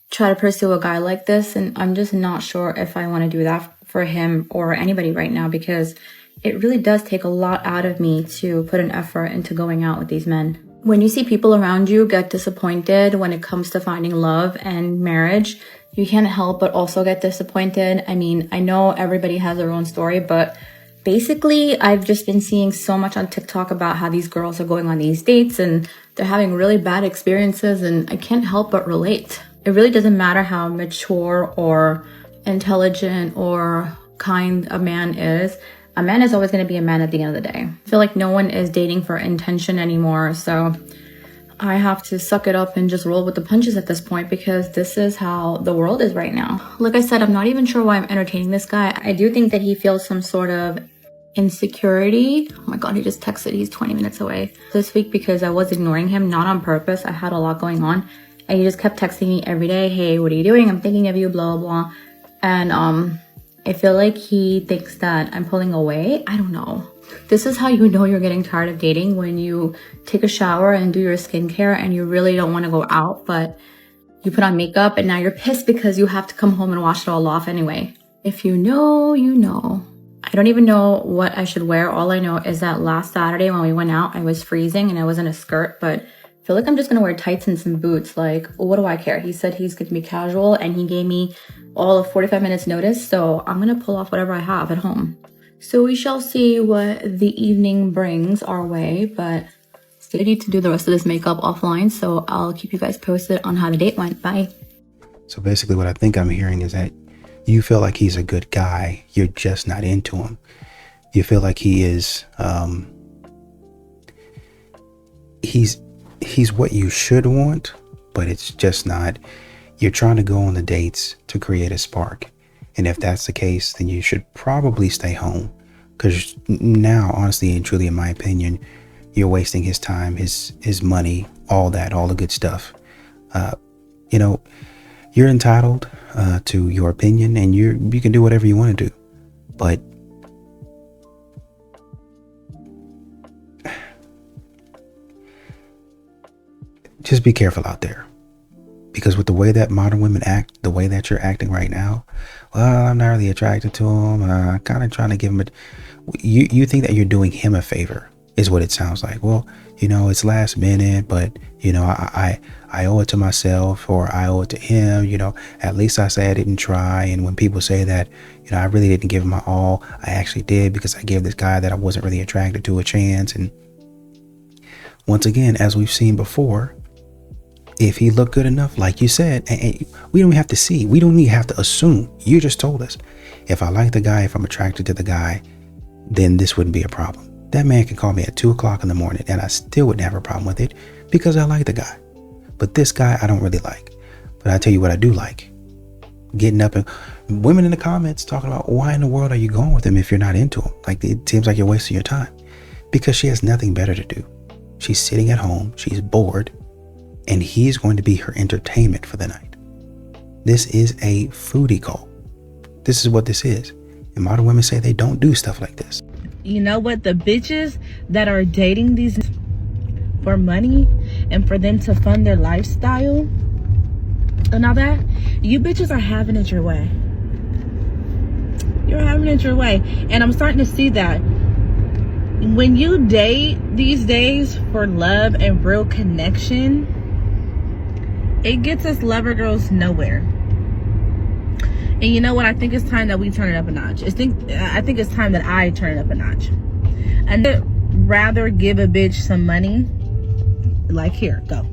Speaker 16: try to pursue a guy like this, and I'm just not sure if I want to do that for him or anybody right now because it really does take a lot out of me to put an effort into going out with these men. When you see people around you get disappointed when it comes to finding love and marriage, you can't help but also get disappointed. I mean, I know everybody has their own story, but basically, I've just been seeing so much on TikTok about how these girls are going on these dates and they're having really bad experiences, and I can't help but relate. It really doesn't matter how mature or intelligent or kind a man is. A man is always going to be a man at the end of the day. I feel like no one is dating for intention anymore, so I have to suck it up and just roll with the punches at this point, because this is how the world is right now. Like I said, I'm not even sure why I'm entertaining this guy. I do think that he feels some sort of insecurity. Oh my god, he just texted. He's 20 minutes away this week because I was ignoring him, not on purpose. I had a lot going on, and he just kept texting me every day. Hey, what are you doing? I'm thinking of you, blah, blah. And I feel like he thinks that I'm pulling away. I don't know. This is how you know you're getting tired of dating, when you take a shower and do your skincare and you really don't want to go out, but you put on makeup and now you're pissed because you have to come home and wash it all off anyway. If you know, you know. I don't even know what I should wear. All I know is that last Saturday when we went out, I was freezing and I was in a skirt, but I feel like I'm just gonna wear tights and some boots. Like, what do I care? He said he's gonna be casual and he gave me all of 45 minutes notice, so I'm gonna pull off whatever I have at home. So we shall see what the evening brings our way, but still need to do the rest of this makeup offline, so I'll keep you guys posted on how the date went. Bye.
Speaker 3: So basically what I think I'm hearing is that you feel like he's a good guy, you're just not into him. You feel like he is, he's what you should want, but it's just not. You're trying to go on the dates to create a spark. And if that's the case, then you should probably stay home. Because now, honestly and truly, in my opinion, you're wasting his time, his money, all that, all the good stuff. You know, you're entitled to your opinion, and you can do whatever you want to do. But just be careful out there. Because with the way that modern women act, the way that you're acting right now, well, I'm not really attracted to him. Kind of trying to give him you think that you're doing him a favor, is what it sounds like. Well, you know, it's last minute, but you know, I owe it to myself, or I owe it to him. You know, at least I say I didn't try. And when people say that, you know, I really didn't give him my all, I actually did, because I gave this guy that I wasn't really attracted to a chance. And once again, as we've seen before, if he looked good enough, like you said, and we don't have to see, we don't even have to assume. You just told us, if I like the guy, if I'm attracted to the guy, then this wouldn't be a problem. That man can call me at 2 o'clock in the morning and I still wouldn't have a problem with it, because I like the guy. But this guy, I don't really like. But I tell you what I do like. Getting up and women in the comments talking about, why in the world are you going with him if you're not into him? Like, it seems like you're wasting your time. Because she has nothing better to do. She's sitting at home, she's bored, and he's going to be her entertainment for the night. This is a foodie call. This is what this is. And modern women say they don't do stuff like this.
Speaker 17: You know what? The bitches that are dating these for money and for them to fund their lifestyle and all that, you bitches are having it your way. You're having it your way. And I'm starting to see that when you date these days for love and real connection, it gets us lover girls nowhere. And you know what? I think it's time that we turn it up a notch. I think it's time that I turn it up a notch. I'd rather give a bitch some money, like, here, go,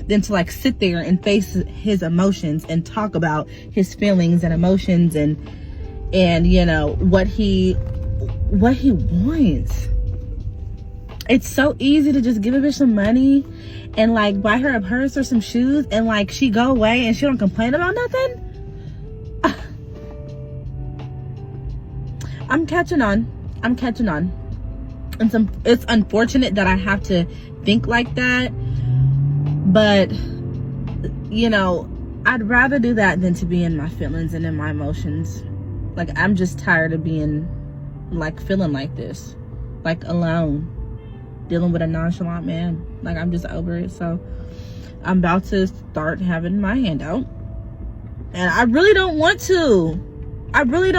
Speaker 17: than to like sit there and face his emotions and talk about his feelings and emotions and you know what he wants. It's so easy to just give a bitch some money and like buy her a purse or some shoes and like she go away and she don't complain about nothing. I'm catching on. And it's unfortunate that I have to think like that, but you know, I'd rather do that than to be in my feelings and in my emotions. Like, I'm just tired of being like feeling like this, like alone, dealing with a nonchalant man. Like, I'm just over it. So I'm about to start having my hand out, and I really don't want to. I really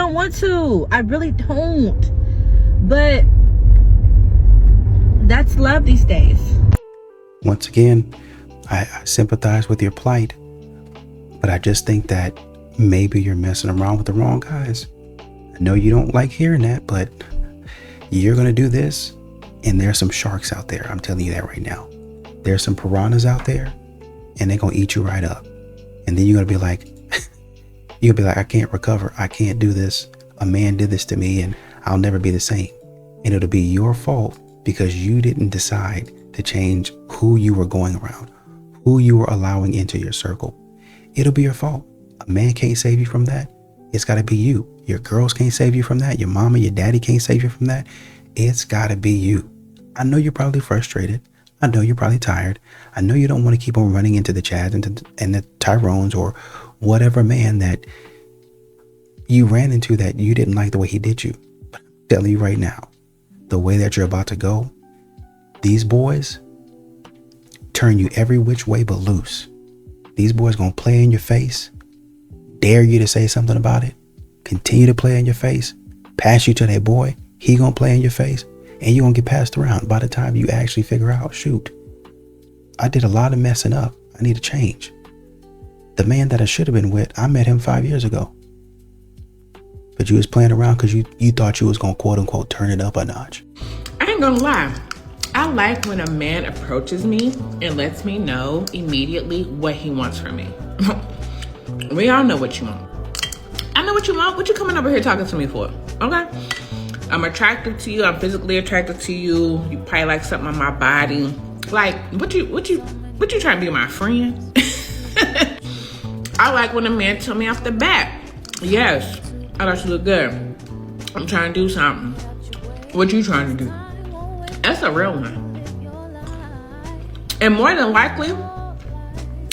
Speaker 17: don't, but that's love these days.
Speaker 3: Once again, I sympathize with your plight, But I just think that maybe you're messing around with the wrong guys. I know you don't like hearing that, but you're going to do this, and there's some sharks out there. I'm telling you that right now. There's some piranhas out there, and they're going to eat you right up. And then you're going to be like, I can't recover. I can't do this. A man did this to me, and I'll never be the same. And it'll be your fault because you didn't decide to change who you were going around, who you were allowing into your circle. It'll be your fault. A man can't save you from that. It's got to be you. Your girls can't save you from that. Your mama, your daddy can't save you from that. It's got to be you. I know you're probably frustrated. I know you're probably tired. I know you don't want to keep on running into the Chads and the Tyrones or whatever man that you ran into that you didn't like the way he did you. But I'm telling you right now, the way that you're about to go, these boys turn you every which way but loose. These boys gonna play in your face, dare you to say something about it, continue to play in your face, pass you to that boy, he gonna play in your face, and you gonna get passed around by the time you actually figure out, shoot, I did a lot of messing up. I need to change. The man that I should have been with, I met him 5 years ago. But you was playing around because you thought you was gonna quote unquote turn it up a notch.
Speaker 18: I ain't gonna lie. I like when a man approaches me and lets me know immediately what he wants from me. We all know what you want. I know what you want. What you coming over here talking to me for? Okay? I'm attracted to you. I'm physically attracted to you. You probably like something on my body. Like, what you trying to be my friend? I like when a man tell me off the bat, yes, I thought you look good. I'm trying to do something. What you trying to do? That's a real one. And more than likely,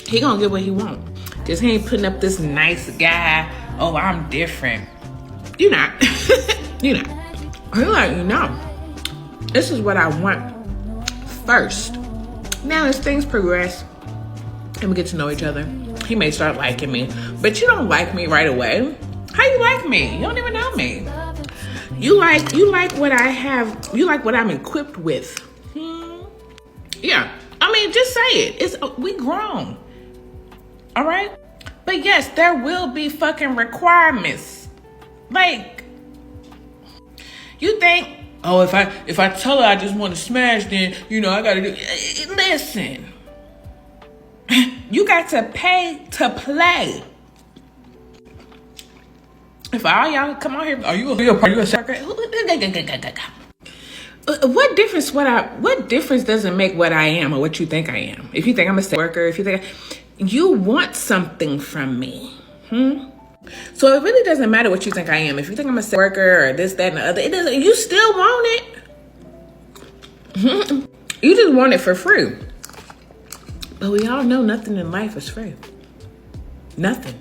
Speaker 18: he gonna get what he want. Cause he ain't putting up this nice guy. Oh, I'm different. You not. You not. He like, you know, this is what I want first. Now as things progress and we get to know each other, he may start liking me, but you don't like me right away. How you like me? You don't even know me. You like what I have. You like what I'm equipped with. Yeah. I mean, just say it. We grown. All right? But yes, there will be fucking requirements. Like, you think, oh, if I tell her I just want to smash, then, you know, I got to do. Listen. You got to pay to play. If all y'all come on here, are you a sucker? What difference does it make what I am or what you think I am? If you think I'm a sex worker, if you think you want something from me, So it really doesn't matter what you think I am. If you think I'm a sex worker or this, that, and the other, it doesn't. You still want it. You just want it for free. But we all know nothing in life is free. Nothing.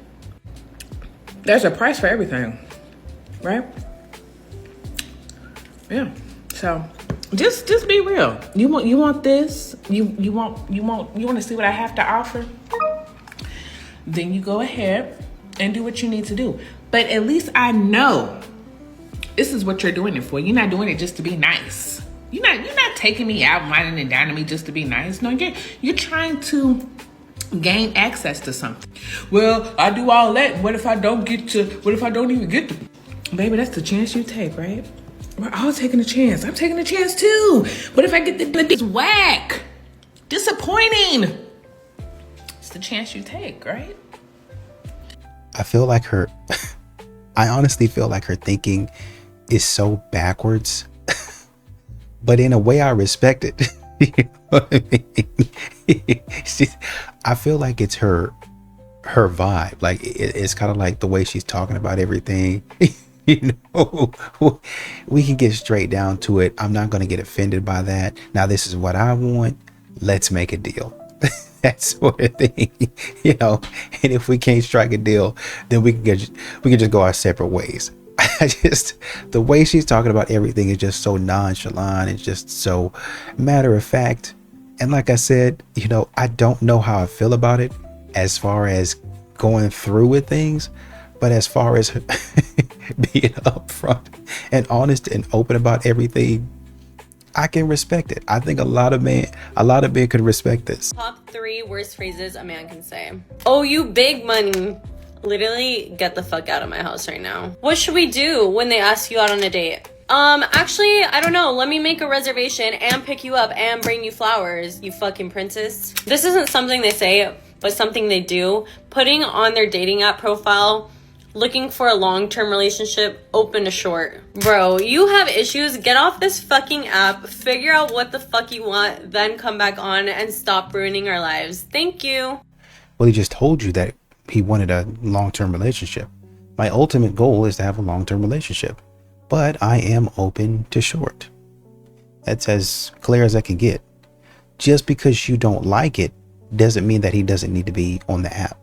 Speaker 18: There's a price for everything, right? Yeah. So just be real. You want this? You want to see what I have to offer? Then you go ahead and do what you need to do. But at least I know this is what you're doing it for. You're not doing it just to be nice. You're not taking me out, whining and dining me just to be nice. No, you're trying to gain access to something. Well, I do all that. What if I don't even get to? Baby, that's the chance you take, right? We're all taking a chance. I'm taking a chance too. What if I get the whack? Disappointing. It's the chance you take, right?
Speaker 3: I feel like I honestly feel like her thinking is so backwards, but in a way I respect it. You know what I mean? I feel like it's her vibe. Like it's kind of like the way she's talking about everything. You know, we can get straight down to it. I'm not going to get offended by that. Now, this is what I want. Let's make a deal. That sort of thing, you know. And if we can't strike a deal, then we can just go our separate ways. The way she's talking about everything is just so nonchalant. It's just so matter of fact. And like I said, you know, I don't know how I feel about it as far as going through with things, but as far as being upfront and honest and open about everything, I can respect it. I think a lot of men could respect this.
Speaker 19: Top 3 worst phrases a man can say. Oh, you big money. Literally, get the fuck out of my house right now. What should we do when they ask you out on a date? Actually, I don't know. Let me make a reservation and pick you up and bring you flowers, you fucking princess. This isn't something they say, but something they do. Putting on their dating app profile, looking for a long-term relationship, open to short. Bro, you have issues. Get off this fucking app, figure out what the fuck you want, then come back on and stop ruining our lives. Thank you.
Speaker 3: Well, he just told you that he wanted a long-term relationship. My ultimate goal is to have a long-term relationship, but I am open to short. That's as clear as I can get. Just because you don't like it doesn't mean that he doesn't need to be on the app.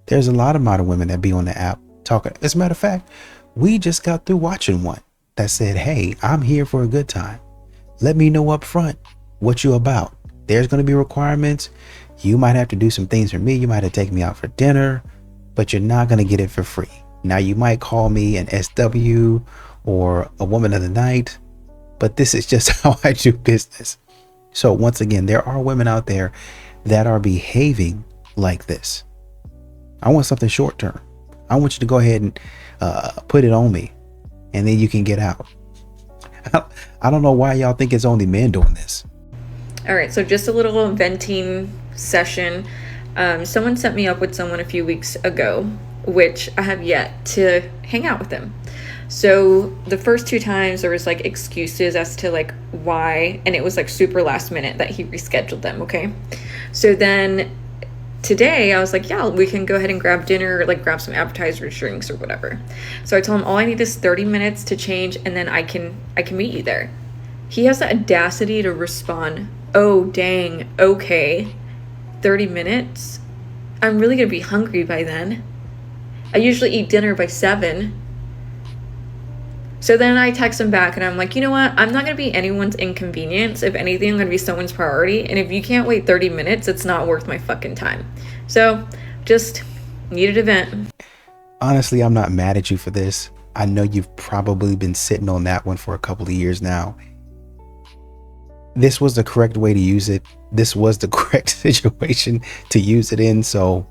Speaker 3: There's a lot of modern women that be on the app talking. As a matter of fact, we just got through watching one that said, hey, I'm here for a good time. Let me know up front what you about. There's going to be requirements. You might have to do some things for me. You might have to take me out for dinner, but you're not going to get it for free. Now, you might call me an SW or a woman of the night, but this is just how I do business. So once again, there are women out there that are behaving like this. I want something short term. I want you to go ahead and put it on me, and then you can get out. I don't know why y'all think it's only men doing this.
Speaker 16: All right, so just a little venting session. Someone set me up with someone a few weeks ago, which I have yet to hang out with them. So the first 2 times there was like excuses as to like why, and it was like super last minute that he rescheduled them. Okay, so then today I was like, yeah, we can go ahead and grab dinner, like grab some appetizers, drinks, or whatever. So I told him all I need is 30 minutes to change, and then I can meet you there. He has the audacity to respond, oh dang, okay, 30 minutes? I'm really gonna be hungry by then. I usually eat dinner by 7. So then I text him back and I'm like, you know what? I'm not going to be anyone's inconvenience. If anything, I'm going to be someone's priority. And if you can't wait 30 minutes, it's not worth my fucking time. So just needed a vent.
Speaker 3: Honestly, I'm not mad at you for this. I know you've probably been sitting on that one for a couple of years now. This was the correct way to use it. This was the correct situation to use it in. So,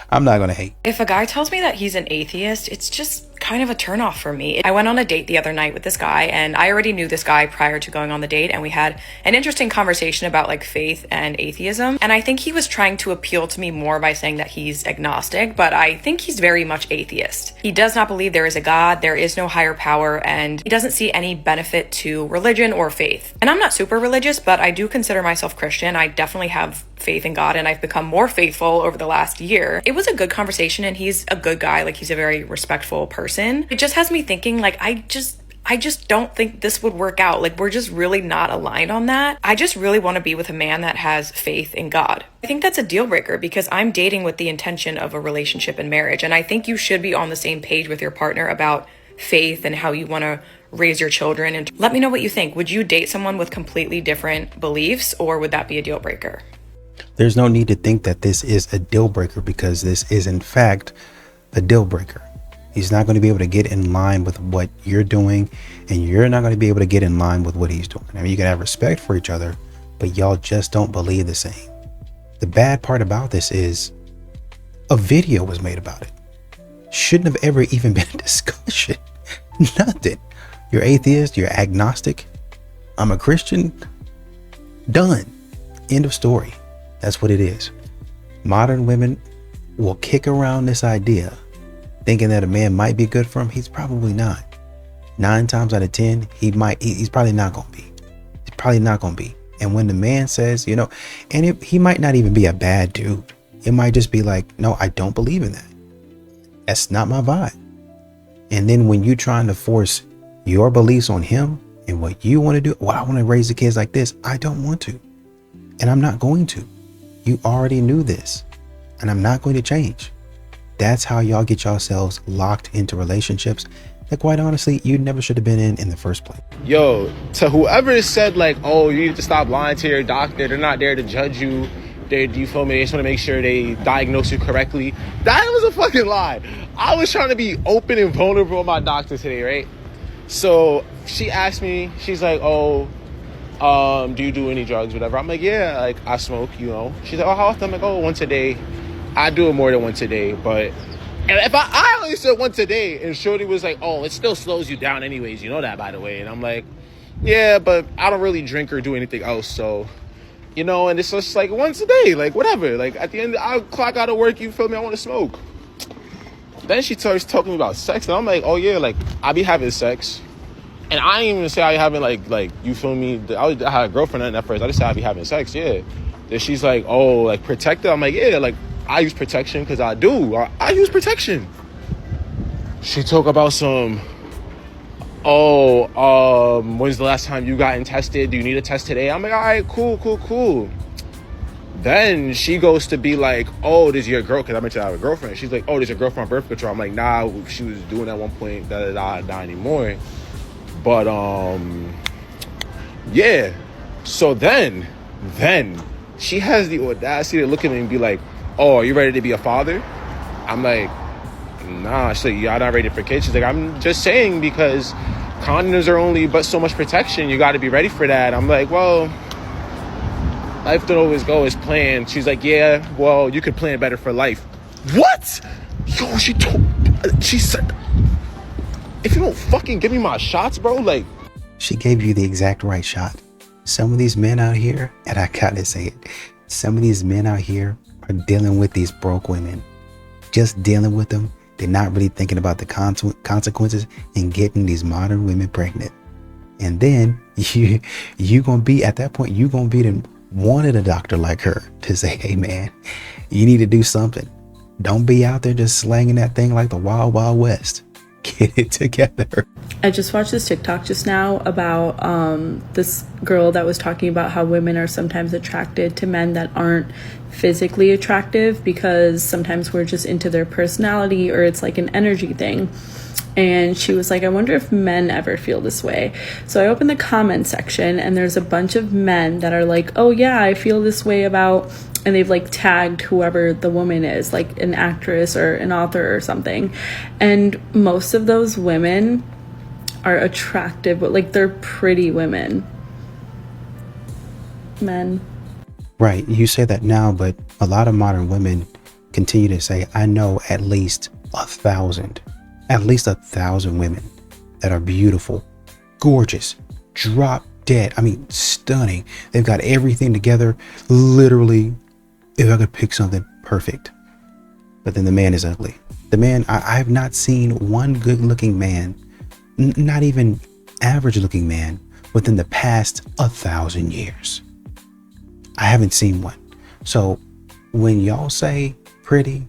Speaker 3: I'm not going to hate.
Speaker 20: If a guy tells me that he's an atheist, it's just kind of a turnoff for me. I went on a date the other night with this guy, and I already knew this guy prior to going on the date, and we had an interesting conversation about like faith and atheism. And I think he was trying to appeal to me more by saying that he's agnostic, but I think he's very much atheist. He does not believe there is a God, there is no higher power, and he doesn't see any benefit to religion or faith. And I'm not super religious, but I do consider myself Christian. I definitely have faith in God, and I've become more faithful over the last year. It was a good conversation, and he's a good guy. Like, he's a very respectful person. It just has me thinking, like, I just don't think this would work out. Like, we're just really not aligned on that. I just really want to be with a man that has faith in God. I think that's a deal breaker because I'm dating with the intention of a relationship and marriage. And I think you should be on the same page with your partner about faith and how you want to raise your children. And let me know what you think. Would you date someone with completely different beliefs, or would that be a deal breaker?
Speaker 3: There's no need to think that this is a deal breaker, because this is in fact a deal breaker. He's not going to be able to get in line with what you're doing, and you're not going to be able to get in line with what he's doing. I mean, you can have respect for each other, but y'all just don't believe the same. The bad part about this is a video was made about it. Shouldn't have ever even been a discussion. Nothing. You're atheist, you're agnostic. I'm a Christian. Done. End of story. That's what it is. Modern women will kick around this idea thinking that a man might be good for him. He's probably not. 9 times out of 10, he's probably not going to be. He's probably not going to be. And when the man says, he might not even be a bad dude. It might just be like, no, I don't believe in that. That's not my vibe. And then when you're trying to force your beliefs on him and what you want to do, well, I want to raise the kids like this. I don't want to. And I'm not going to. You already knew this. And I'm not going to change. That's how y'all get yourselves locked into relationships that, quite honestly, you never should have been in the first place.
Speaker 21: Yo, to whoever said like, oh, you need to stop lying to your doctor, they're not there to judge you. You feel me? They just want to make sure they diagnose you correctly. That was a fucking lie. I was trying to be open and vulnerable with my doctor today, right? So she asked me, she's like, oh, do you do any drugs, whatever? I'm like, yeah, like I smoke, you know. She's like, oh, how often? I'm like, oh, once a day. I do it more than once a day, but if I only said once a day, and Shorty was like, oh, it still slows you down anyways, you know that, by the way. And I'm like, yeah, but I don't really drink or do anything else, so, you know, and it's just like once a day, like whatever. Like at the end, I'll clock out of work, you feel me, I want to smoke. Then she starts talking about sex, and I'm like, oh yeah, like I be having sex. And I ain't even say I having like you feel me, I had a girlfriend at first, I just said I be having sex, yeah. Then she's like, oh, like protected? I'm like, yeah, like I use protection because I do. I use protection. She talk about some, when's the last time you gotten tested? Do you need a test today? I'm like, all right, cool. Then she goes to be like, oh, does your girl, because I mentioned I have a girlfriend. She's like, oh, does your girlfriend on birth control? I'm like, nah, she was doing at one point, not anymore. But, yeah. So then she has the audacity to look at me and be like, oh, are you ready to be a father? I'm like, nah. She's like, yeah, I'm not ready for kids. She's like, I'm just saying because condoms are only but so much protection. You got to be ready for that. I'm like, well, life don't always go as planned. She's like, yeah, well, you could plan better for life. What? Yo, she said, if you don't fucking give me my shots, bro, like.
Speaker 3: She gave you the exact right shot. Some of these men out here, and I gotta say it, some of these men out here are dealing with these broke women. Just dealing with them. They're not really thinking about the consequences and getting these modern women pregnant. And then you gonna be, at that point, you gonna be wanted a doctor like her to say, hey man, you need to do something. Don't be out there just slanging that thing like the Wild Wild West. Get it together.
Speaker 1: I just watched this TikTok just now about this girl that was talking about how women are sometimes attracted to men that aren't physically attractive because sometimes we're just into their personality or it's like an energy thing. And she was like, I wonder if men ever feel this way. So I opened the comment section and there's a bunch of men that are like, oh yeah, I feel this way about, and they've like tagged whoever the woman is, like an actress or an author or something. And most of those women are attractive, but like they're pretty women. Men.
Speaker 3: Right, you say that now, but a lot of modern women continue to say, I know at least 1,000 women that are beautiful, gorgeous, drop dead. I mean, stunning. They've got everything together. Literally, if I could pick something, perfect. But then the man is ugly. The man, I have not seen one good looking man, not even average looking man, within the past 1,000 years. I haven't seen one. So when y'all say pretty,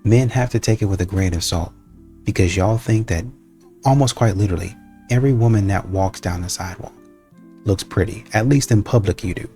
Speaker 3: men have to take it with a grain of salt, because y'all think that almost quite literally every woman that walks down the sidewalk looks pretty. At least in public you do.